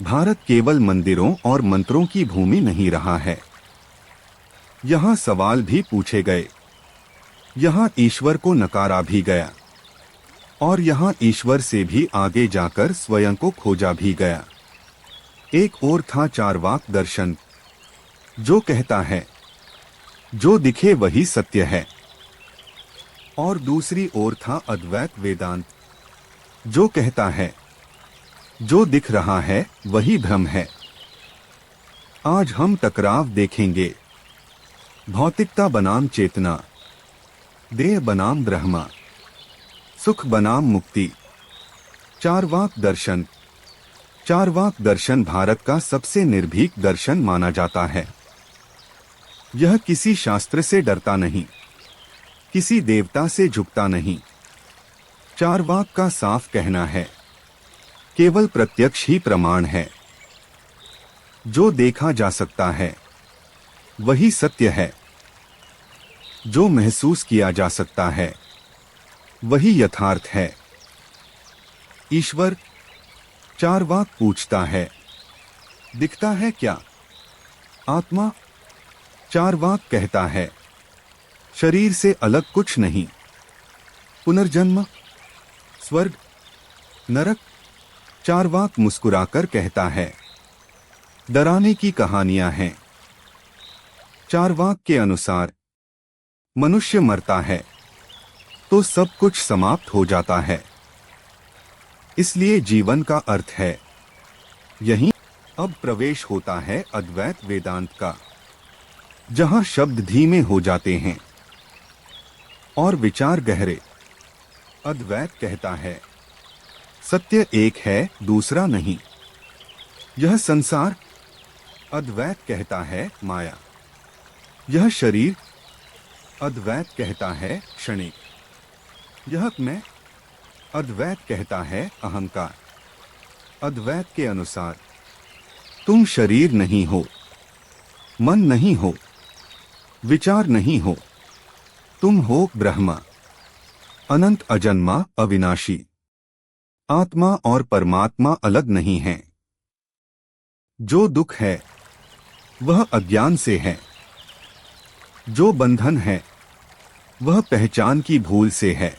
भारत केवल मंदिरों और मंत्रों की भूमि नहीं रहा है। यहाँ सवाल भी पूछे गए, यहाँ ईश्वर को नकारा भी गया और यहाँ ईश्वर से भी आगे जाकर स्वयं को खोजा भी गया। एक और था चारवाक दर्शन, जो कहता है जो दिखे वही सत्य है, और दूसरी ओर था अद्वैत वेदांत, जो कहता है जो दिख रहा है वही भ्रम है। आज हम टकराव देखेंगे, भौतिकता बनाम चेतना, देह बनाम ब्रह्मा, सुख बनाम मुक्ति। चारवाक दर्शन। चारवाक दर्शन भारत का सबसे निर्भीक दर्शन माना जाता है। यह किसी शास्त्र से डरता नहीं, किसी देवता से झुकता नहीं। चारवाक का साफ कहना है केवल प्रत्यक्ष ही प्रमाण है। जो देखा जा सकता है वही सत्य है, जो महसूस किया जा सकता है वही यथार्थ है। ईश्वर। चारवाक पूछता है दिखता है क्या? आत्मा। चारवाक कहता है शरीर से अलग कुछ नहीं। पुनर्जन्म, स्वर्ग, नरक। चारवाक मुस्कुराकर कहता है डराने की कहानियां हैं। चारवाक के अनुसार मनुष्य मरता है तो सब कुछ समाप्त हो जाता है, इसलिए जीवन का अर्थ है यही। अब प्रवेश होता है अद्वैत वेदांत का, जहां शब्द धीमे हो जाते हैं और विचार गहरे। अद्वैत कहता है सत्य एक है, दूसरा नहीं। यह संसार। अद्वैत कहता है माया। यह शरीर। अद्वैत कहता है क्षणिक। यह मैं। अद्वैत कहता है अहंकार। अद्वैत के अनुसार तुम शरीर नहीं हो, मन नहीं हो, विचार नहीं हो, तुम हो ब्रह्मा, अनंत, अजन्मा, अविनाशी। आत्मा और परमात्मा अलग नहीं हैं। जो दुख है वह अज्ञान से है, जो बंधन है वह पहचान की भूल से है।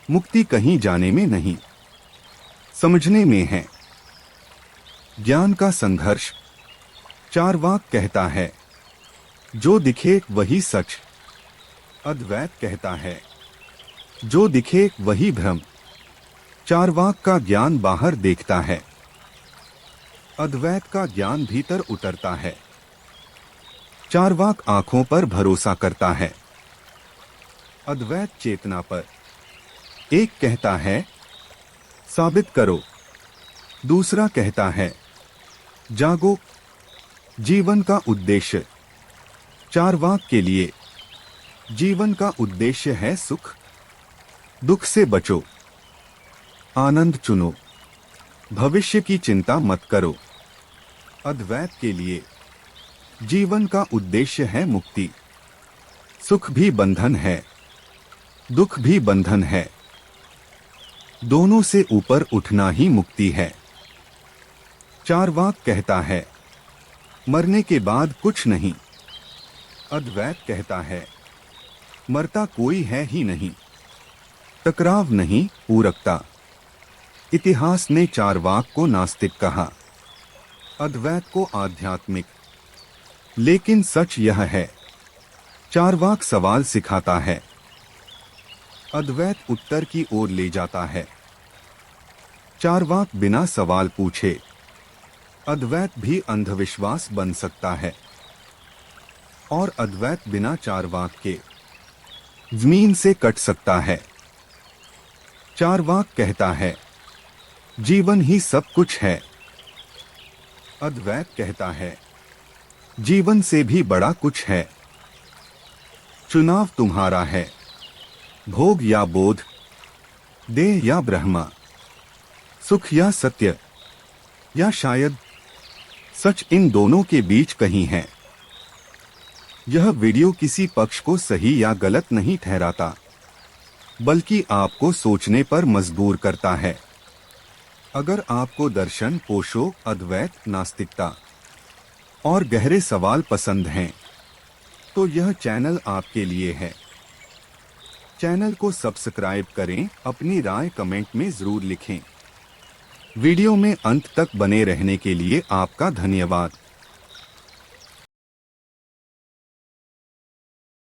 मुक्ति कहीं जाने में नहीं, समझने में है। ज्ञान का संघर्ष। चारवाक कहता है जो दिखे वही सच। अद्वैत कहता है जो दिखे वही भ्रम। चारवाक का ज्ञान बाहर देखता है, अद्वैत का ज्ञान भीतर उतरता है। चारवाक आंखों पर भरोसा करता है, अद्वैत चेतना पर। एक कहता है साबित करो, दूसरा कहता है जागो। जीवन का उद्देश्य। चारवाक के लिए जीवन का उद्देश्य है सुख। दुख से बचो, आनंद चुनो, भविष्य की चिंता मत करो। अद्वैत के लिए जीवन का उद्देश्य है मुक्ति। सुख भी बंधन है, दुख भी बंधन है। दोनों से ऊपर उठना ही मुक्ति है। चारवाक कहता है मरने के बाद कुछ नहीं। अद्वैत कहता है मरता कोई है ही नहीं। टकराव नहीं, पूरकता। इतिहास ने चारवाक को नास्तिक कहा, अद्वैत को आध्यात्मिक। लेकिन सच यह है चारवाक सवाल सिखाता है, अद्वैत उत्तर की ओर ले जाता है। चारवाक बिना सवाल पूछे। अद्वैत भी अंधविश्वास बन सकता है और अद्वैत बिना चारवाक के जमीन से कट सकता है। चारवाक कहता है जीवन ही सब कुछ है। अद्वैत कहता है जीवन से भी बड़ा कुछ है। चुनाव तुम्हारा है, भोग या बोध, देह या ब्रह्मा, सुख या सत्य, या शायद सच इन दोनों के बीच कहीं है। यह वीडियो किसी पक्ष को सही या गलत नहीं ठहराता, बल्कि आपको सोचने पर मजबूर करता है। अगर आपको दर्शन, ओशो, अद्वैत, नास्तिकता और गहरे सवाल पसंद हैं, तो यह चैनल आपके लिए है। चैनल को सब्सक्राइब करें, अपनी राय कमेंट में जरूर लिखें। वीडियो में अंत तक बने रहने के लिए आपका धन्यवाद।